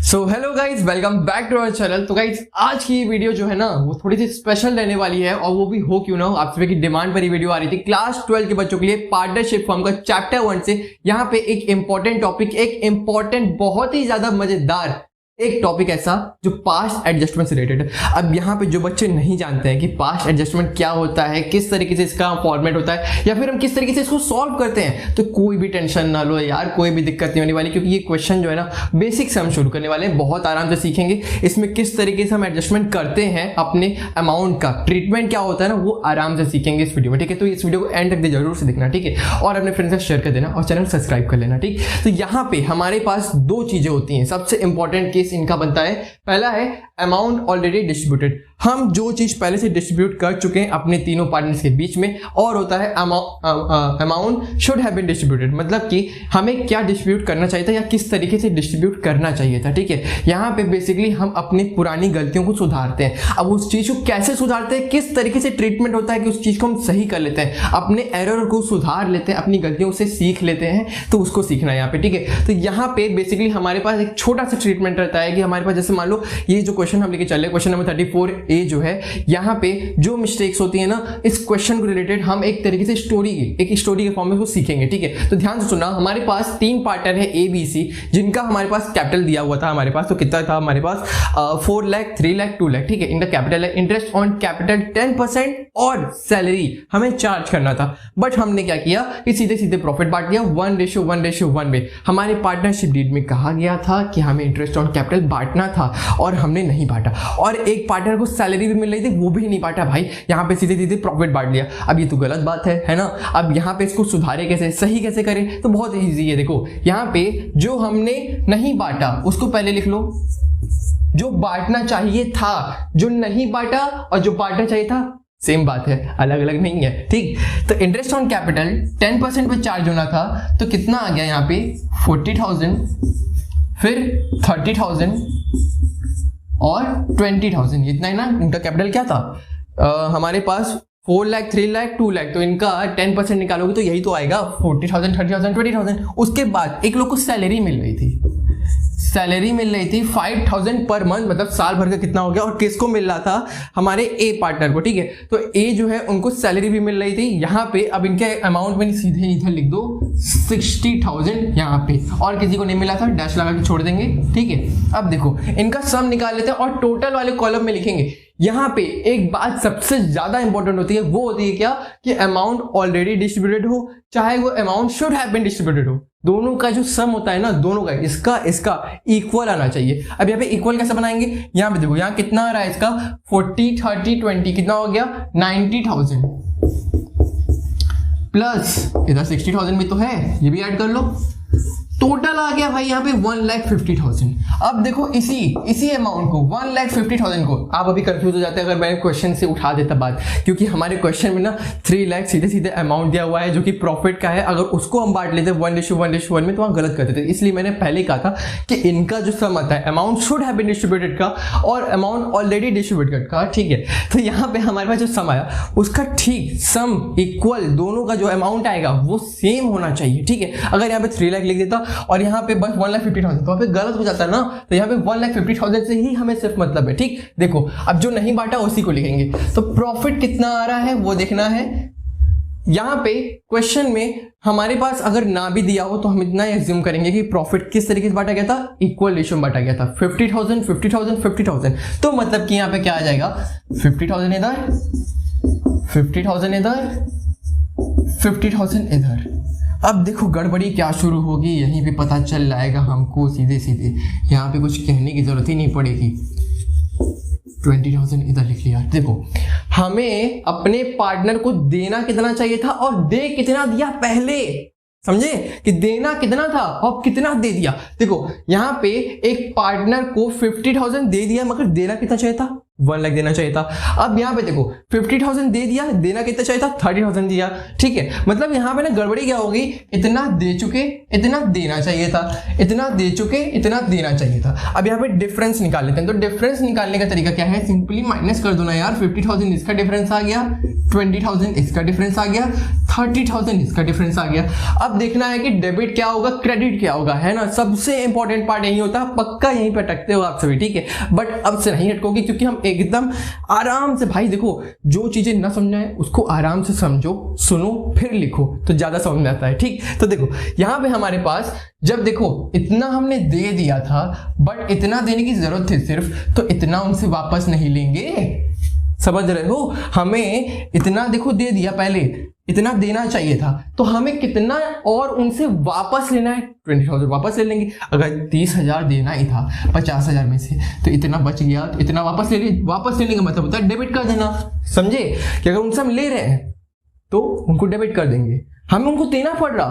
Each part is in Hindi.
So hello guys, welcome back to our channel. तो गाइज आज की वीडियो जो है ना वो थोड़ी सी स्पेशल रहने वाली है, और वो भी हो क्यों ना हो, आप सभी की डिमांड पर ही वीडियो आ रही थी। क्लास 12 के बच्चों के लिए पार्टनरशिप फॉर्म का चैप्टर 1 से यहाँ पे एक इंपॉर्टेंट टॉपिक, एक इंपॉर्टेंट बहुत ही ज्यादा मजेदार एक टॉपिक ऐसा जो पास्ट एडजस्टमेंट से रिलेटेड है। अब यहाँ पे जो बच्चे नहीं जानते हैं कि पास्ट एडजस्टमेंट क्या होता है, किस तरीके से इसका फॉर्मेट होता है, या फिर हम किस तरीके से इसको सॉल्व करते हैं, तो कोई भी टेंशन ना लो यार, कोई भी दिक्कत नहीं होने वाली, क्योंकि ये क्वेश्चन जो है ना बेसिक से हम शुरू करने वाले हैं। बहुत आराम से सीखेंगे इसमें किस तरीके से हम एडजस्टमेंट करते हैं अपने अमाउंट का, ट्रीटमेंट क्या होता है ना, वो आराम से सीखेंगे इस वीडियो में। ठीक है, तो इस वीडियो को एंड तक दे जरूर से देखना, ठीक है, और अपने फ्रेंड्स से शेयर कर देना और चैनल सब्सक्राइब कर लेना। ठीक, तो यहाँ पे हमारे पास दो चीजें होती हैं। सबसे इंपॉर्टेंट केस इनका बनता है, पहला है अमाउंट ऑलरेडी डिस्ट्रीब्यूटेड, हम जो चीज पहले से डिस्ट्रीब्यूट कर चुके हैं अपने तीनों पार्टनर्स के बीच में, और होता है amount should have been distributed, मतलब कि हमें क्या डिस्ट्रीब्यूट करना चाहिए था या किस तरीके से डिस्ट्रीब्यूट करना चाहिए था। ठीक है, यहाँ पे बेसिकली हम अपनी पुरानी गलतियों को सुधारते हैं। अब उस चीज को कैसे सुधारते हैं, किस तरीके से ट्रीटमेंट होता है कि उस चीज को हम सही कर लेते हैं, अपने एरर को सुधार लेते हैं, अपनी गलतियों से सीख लेते हैं, तो उसको सीखना है यहाँ पे। ठीक है, तो यहाँ पे बेसिकली हमारे पास एक छोटा सा ट्रीटमेंट रहता है कि हमारे पास जैसे मान लो ये जो क्वेश्चन हम लेके चल रहे, क्वेश्चन नंबर 34A जो है, यहाँ पे जो मिस्टेक्स होती है ना, इस क्वेश्चन को रिलेटेड हम एक तरीके से एक स्टोरी के फॉर्म में उसको सीखेंगे। ठीक है, तो ध्यान से सुनना, हमारे पास तीन पार्टनर है ABC, जिनका हमारे पास कैपिटल दिया हुआ था हमारे पास, तो कितना था हमारे पास 4 लाख, 3 लाख, 2 लाख। ठीक है, इनका कैपिटल है, इंटरेस्ट ऑन कैपिटल 10% और सैलरी हमें चार्ज करना था। बट हमने क्या किया कि सीधे सीधे प्रॉफिट बांट दिया 1:1:1 में। हमारे पार्टनरशिप डीड में कहा गया था कि हमें इंटरेस्ट ऑन कैपिटल बांटना था और हमने नहीं बांटा, और एक पार्टनर को सैलरी भी मिल रही थी, वो भी नहीं बांटा भाई, यहाँ पे सीधे सीधे प्रॉफिट बांट लिया। अब ये तो गलत बात है ना। अब यहाँ पे इसको सुधारे कैसे, सही कैसे करें, तो बहुत इजी है। देखो यहाँ पे जो हमने नहीं बांटा उसको पहले लिख लो, जो बांटना चाहिए था, जो नहीं बांटा और जो बांटना चाहिए था सेम बात है, अलग अलग नहीं है। ठीक, तो इंटरेस्ट ऑन कैपिटल 10% पे चार्ज होना था, तो कितना आ गया यहाँ पे 40,000, फिर 30,000 और 20,000, इतना ही ना। इनका कैपिटल क्या था हमारे पास 4 लाख, 3 लाख, 2 लाख, तो इनका 10% निकालोगे तो यही तो आएगा 40,000, 30,000, 20,000। उसके बाद एक लोग को सैलरी मिल रही थी 5,000 पर मंथ, मतलब साल भर का कितना हो गया, और किसको मिल रहा था, हमारे ए पार्टनर को। ठीक है, तो ए जो है उनको सैलरी भी मिल रही थी यहाँ पे। अब इनके अमाउंट में सीधे इधर लिख दो 60,000 यहाँ पे, और किसी को नहीं मिला था डैश लगा के छोड़ देंगे। ठीक है, अब देखो इनका सम निकाल लेते हैं और टोटल वाले कॉलम में लिखेंगे। यहाँ पे एक बात सबसे ज्यादा इंपॉर्टेंट होती है, वो होती है क्या, कि अमाउंट ऑलरेडी डिस्ट्रीब्यूटेड हो चाहे वो amount should have been distributed हो, दोनों का जो सम होता है ना, दोनों का इसका इक्वल आना चाहिए। अब यहाँ पे इक्वल कैसे बनाएंगे, यहाँ पे देखो यहाँ कितना आ रहा है इसका 40, 30, 20, कितना हो गया 90,000 प्लस इधर 60,000 भी तो है, ये भी ऐड कर लो, टोटल आ गया भाई यहाँ पे 1,50,000। अब देखो इसी अमाउंट को 1,50,000 को, आप अभी कंफ्यूज हो जाते हैं अगर मैं क्वेश्चन से उठा देता बात, क्योंकि हमारे क्वेश्चन में ना 3 लाख सीधे सीधे अमाउंट दिया हुआ है जो कि प्रॉफिट का है। अगर उसको हम बांट लेते 1:1:1 में तो वहां गलत करते थे, इसलिए मैंने पहले कहा था कि इनका जो सम आता है amount should have been distributed का और अमाउंट ऑलरेडी डिस्ट्रीब्यूटेड का। ठीक है, तो यहाँ पे हमारे पास जो सम आया उसका ठीक सम इक्वल, दोनों का जो अमाउंट आएगा वो सेम होना चाहिए। ठीक है, अगर यहाँ पे 3 लाख लिख देता और यहाँ पे बस 1,50,000, तो वहाँ पे गलत हो जाता है ना, तो यहाँ पे 1,50,000 से ही हमें सिर्फ मतलब है। ठीक, देखो अब जो नहीं बांटा उसी को लिखेंगे, तो प्रॉफिट कितना आ रहा है वो देखना है। यहाँ पे क्वेश्चन में हमारे पास अगर ना भी दिया हो तो हम इतना एज्यूम करेंगे कि प्रॉफिट किस तरीके से बांटा गया था, इक्वल रेशियो में बांटा गया था, 50,000, 50,000, 50,000। तो मतलब कि यहाँ पे क्या आ जाएगा 50,000 इधर, 50,000 इधर, 50,000 इधर। अब देखो गड़बड़ी क्या शुरू होगी, यहीं पे पता चल जाएगा हमको सीधे सीधे, यहाँ पे कुछ कहने की जरूरत ही नहीं पड़ेगी। 20,000 इधर लिख लिया। देखो हमें अपने पार्टनर को देना कितना चाहिए था और दे कितना दिया पहले, समझे कि देना कितना था और कितना दे दिया। देखो यहाँ पे एक पार्टनर को 50,000 दे दिया, मगर देना कितना चाहिए था 1 लाख देना चाहिए था। अब यहाँ पे देखो 50,000 दे दिया, देना कितना चाहिए था 30,000 दिया, ठीक है। मतलब यहाँ पे ना गड़बड़ी क्या होगी, इतना दे चुके इतना देना चाहिए था, इतना दे चुके इतना देना चाहिए था। अब यहाँ पे डिफरेंस निकाल लेते हैं। तो डिफरेंस निकालने का तरीका क्या है, सिंपली माइनस कर दो ना यार। 50,000 इसका डिफरेंस आ गया, 20,000 इसका डिफरेंस आ गया, 30,000 इसका डिफरेंस आ गया। अब देखना है कि डेबिट क्या होगा क्रेडिट क्या होगा, है ना। सबसे इंपॉर्टेंट पार्ट यही होता है, पक्का यहीं पे अटकते हो आप सभी, ठीक है। बट अब से नहीं अटकोगे, क्योंकि हम एकदम आराम से, भाई देखो जो चीजें ना समझना है उसको आराम से समझो, सुनो, फिर लिखो तो ज्यादा समझ में आता है, ठीक। तो देखो यहां पे हमारे पास जब देखो इतना हमने दे दिया था, बट इतना देने की जरूरत थी सिर्फ, तो इतना उनसे वापस नहीं लेंगे, समझ रहे हो। हमें इतना देखो दे दिया, पहले इतना देना चाहिए था, तो हमें कितना और उनसे वापस लेना है, 20,000 वापस ले लेंगे। अगर 30,000 देना ही था 50,000 में से, तो इतना बच गया, तो इतना वापस ले लिए। वापस लेने का मतलब होता है डेबिट कर देना, समझे। कि अगर उनसे हम ले रहे हैं तो उनको डेबिट कर देंगे, हमें उनको देना पड़ रहा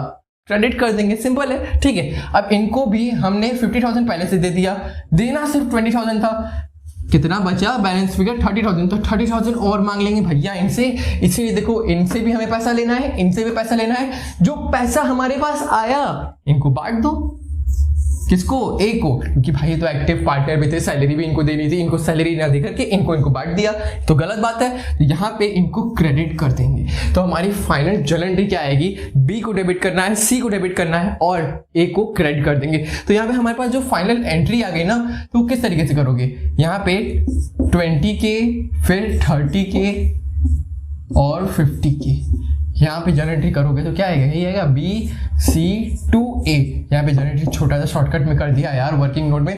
क्रेडिट कर देंगे, सिंपल है, ठीक है। अब इनको भी हमने 50,000 पहले से दे दिया, देना सिर्फ 20,000 था, कितना बचा बैलेंस फिगर 30,000, तो 30,000 और मांग लेंगे भैया इनसे। इसीलिए देखो इनसे भी हमें पैसा लेना है, इनसे भी पैसा लेना है। जो पैसा हमारे पास आया इनको बांट दो, किसको, ए को, क्योंकि भाई तो एक्टिव पार्टनर भी थे, सैलरी भी इनको देनी थी, इनको सैलरी ना देकर के इनको बांट दिया, तो गलत बात है। तो यहाँ पे इनको क्रेडिट कर देंगे। तो हमारी फाइनल जर्नल एंट्री क्या आएगी, बी को डेबिट करना है, सी को डेबिट करना है और ए को क्रेडिट कर देंगे। तो यहाँ पे हमारे पास जो फाइनल एंट्री आ गई ना, तो किस तरीके से करोगे, यहाँ पे 20K, फिर 30K और 50K यहाँ पे जनरेटरी करोगे तो क्या आएगा, यही आएगा BC2A। यहाँ पे जनरेटरी छोटा सा शॉर्टकट में कर दिया यार वर्किंग नोट में।